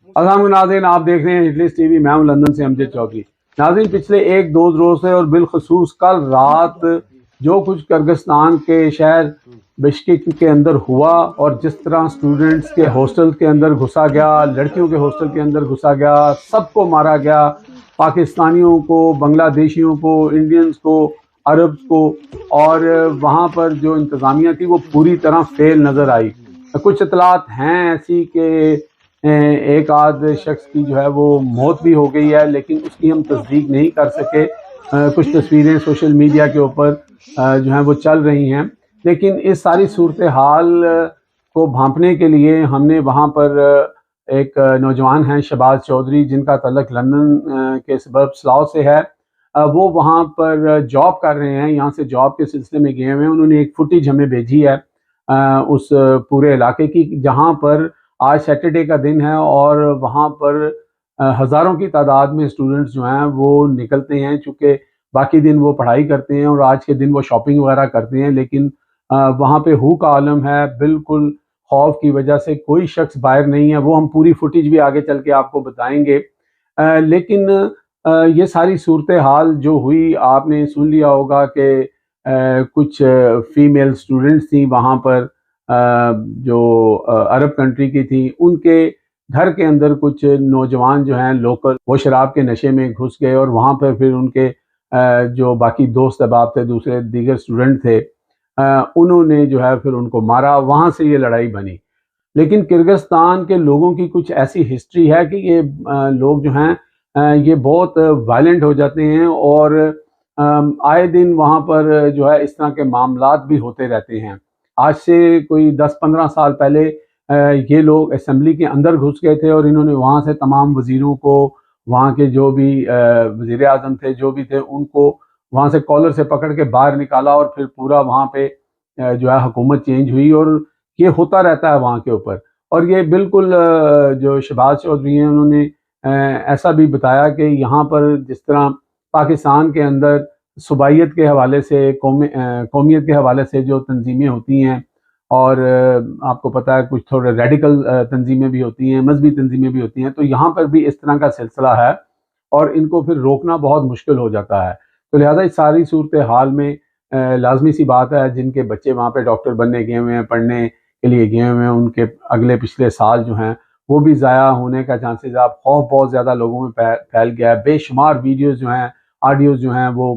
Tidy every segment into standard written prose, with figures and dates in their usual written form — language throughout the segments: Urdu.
السلام ناظرین، آپ دیکھ رہے ہیں اجلیس ٹی وی. میں ہوں لندن سے امجد چودھری. ناظرین، پچھلے ایک دو روز سے اور بالخصوص کل رات جو کچھ کرگستان کے شہر بشکیک کے اندر ہوا اور جس طرح اسٹوڈنٹس کے ہاسٹل کے اندر گھسا گیا، لڑکیوں کے ہاسٹل کے اندر گھسا گیا، سب کو مارا گیا، پاکستانیوں کو، بنگلہ دیشیوں کو، انڈینز کو، عرب کو، اور وہاں پر جو انتظامیہ تھی وہ پوری طرح فیل نظر آئی. کچھ اطلاعات ہیں ایسی کہ ایک آدھ شخص کی جو ہے وہ موت بھی ہو گئی ہے، لیکن اس کی ہم تصدیق نہیں کر سکے. کچھ تصویریں سوشل میڈیا کے اوپر جو ہیں وہ چل رہی ہیں، لیکن اس ساری صورتحال کو بھانپنے کے لیے ہم نے وہاں پر ایک نوجوان ہیں شہباز چودھری، جن کا تعلق لندن کے سبب سلاؤ سے ہے. وہ وہاں پر جاب کر رہے ہیں، یہاں سے جاب کے سلسلے میں گئے ہوئے ہیں. انہوں نے ایک فوٹیج ہمیں بھیجی ہے اس پورے علاقے کی، جہاں پر آج سیٹرڈے کا دن ہے اور وہاں پر ہزاروں کی تعداد میں اسٹوڈنٹس جو ہیں وہ نکلتے ہیں، چونکہ باقی دن وہ پڑھائی کرتے ہیں اور آج کے دن وہ شاپنگ وغیرہ کرتے ہیں. لیکن وہاں پہ ہو کا عالم ہے، بالکل خوف کی وجہ سے کوئی شخص باہر نہیں ہے. وہ ہم پوری فوٹیج بھی آگے چل کے آپ کو بتائیں گے. لیکن یہ ساری صورتحال جو ہوئی، آپ نے سن لیا ہوگا کہ کچھ فیمیل اسٹوڈنٹس تھیں وہاں پر جو عرب کنٹری کی تھی. ان کے گھر کے اندر کچھ نوجوان جو ہیں لوکل، وہ شراب کے نشے میں گھس گئے اور وہاں پر پھر ان کے جو باقی دوست احباب تھے، دوسرے دیگر اسٹوڈنٹ تھے، انہوں نے جو ہے پھر ان کو مارا. وہاں سے یہ لڑائی بنی. لیکن کرگستان کے لوگوں کی کچھ ایسی ہسٹری ہے کہ یہ لوگ جو ہیں یہ بہت وائلنٹ ہو جاتے ہیں اور آئے دن وہاں پر جو ہے اس طرح کے معاملات بھی ہوتے رہتے ہیں. آج سے کوئی 10-15 سال پہلے یہ لوگ اسمبلی کے اندر گھس گئے تھے اور انہوں نے وہاں سے تمام وزیروں کو، وہاں کے جو بھی وزیر اعظم تھے، جو بھی تھے، ان کو وہاں سے کالر سے پکڑ کے باہر نکالا اور پھر پورا وہاں پہ جو ہے حکومت چینج ہوئی. اور یہ ہوتا رہتا ہے وہاں کے اوپر. اور یہ بالکل جو شہباز چودھری ہیں، انہوں نے ایسا بھی بتایا کہ یہاں پر جس طرح پاکستان کے اندر صوبائیت کے حوالے سے، قومیت کے حوالے سے جو تنظیمیں ہوتی ہیں، اور آپ کو پتہ ہے کچھ تھوڑے ریڈیکل تنظیمیں بھی ہوتی ہیں، مذہبی تنظیمیں بھی ہوتی ہیں، تو یہاں پر بھی اس طرح کا سلسلہ ہے اور ان کو پھر روکنا بہت مشکل ہو جاتا ہے. تو لہٰذا اس ساری صورتحال میں لازمی سی بات ہے، جن کے بچے وہاں پہ ڈاکٹر بننے گئے ہوئے ہیں، پڑھنے کے لیے گئے ہوئے ہیں، ان کے اگلے پچھلے سال جو ہیں وہ بھی ضائع ہونے کا چانسز ہے. خوف بہت زیادہ لوگوں میں پھیل گیا ہے. بے شمار ویڈیوز جو ہیں، آڈیوز جو ہیں، وہ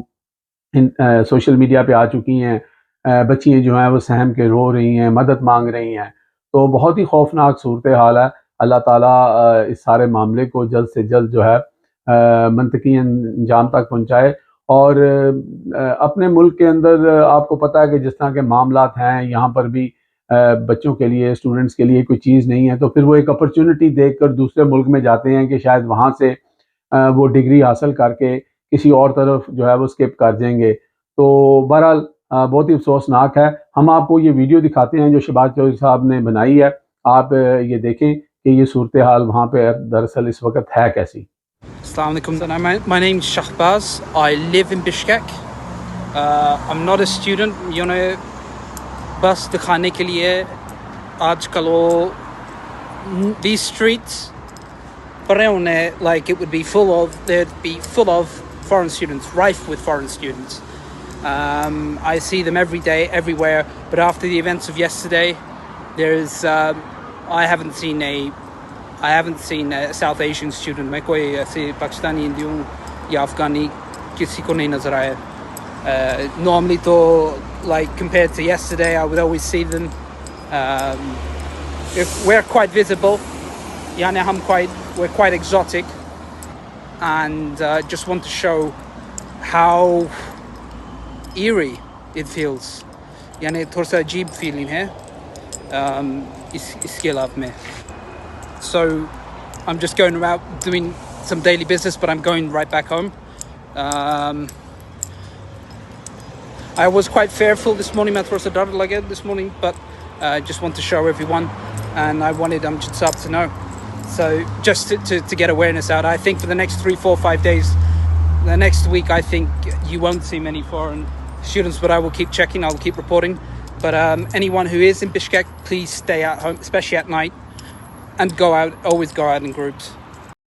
سوشل میڈیا پہ آ چکی ہیں. بچیاں جو ہیں وہ سہم کے رو رہی ہیں، مدد مانگ رہی ہیں. تو بہت ہی خوفناک صورتحال ہے. اللہ تعالیٰ اس سارے معاملے کو جلد سے جلد جو ہے منطقی انجام تک پہنچائے. اور اپنے ملک کے اندر آپ کو پتہ ہے کہ جس طرح کے معاملات ہیں، یہاں پر بھی بچوں کے لیے، اسٹوڈنٹس کے لیے کوئی چیز نہیں ہے، تو پھر وہ ایک اپرچونٹی دیکھ کر دوسرے ملک میں جاتے ہیں کہ شاید وہاں سے وہ ڈگری حاصل کر کے کسی اور طرف جو ہے وہ اسکپ کر جائیں گے. تو بہرحال بہت ہی افسوسناک ہے. ہم آپ کو یہ ویڈیو دکھاتے ہیں جو شہباز چودھری صاحب نے بنائی ہے. آپ یہ دیکھیں کہ یہ صورتحال وہاں پہ دراصل اس وقت ہے کیسی. Assalamu alaikum. My name's Shahbaz. I live in Bishkek. I'm not a student. You know, bus dikhane ke liye aajkal these streets like it would be they'd be full of foreign students, rife with foreign students. I see them every day, everywhere. But after the events of yesterday, I haven't seen a South Asian student. میں کوئی ایسے پاکستانی ہندی ہوں یا افغانی کسی کو نہیں نظر آیا. Normally تو like compared to yesterday I would always see them. We're quite visible. یعنی we're quite exotic, and just want to show how eerie it feels. یعنی تھوڑا سا عجیب فیلنگ ہے اس کے علاقے میں. So I'm just going around doing some daily business, but I'm going right back home. I was quite fearful this morning. میں تھوڑا سا ڈر لگا this morning, but I just want to show everyone, and I wanted Amjad Saab to know. So just to get awareness out. I think for the next 3, 4, 5 days, the next week, I think you won't see many foreign students, but I will keep checking. I will keep reporting. But anyone who is in Bishkek, please stay at home, especially at night. and always go out in groups.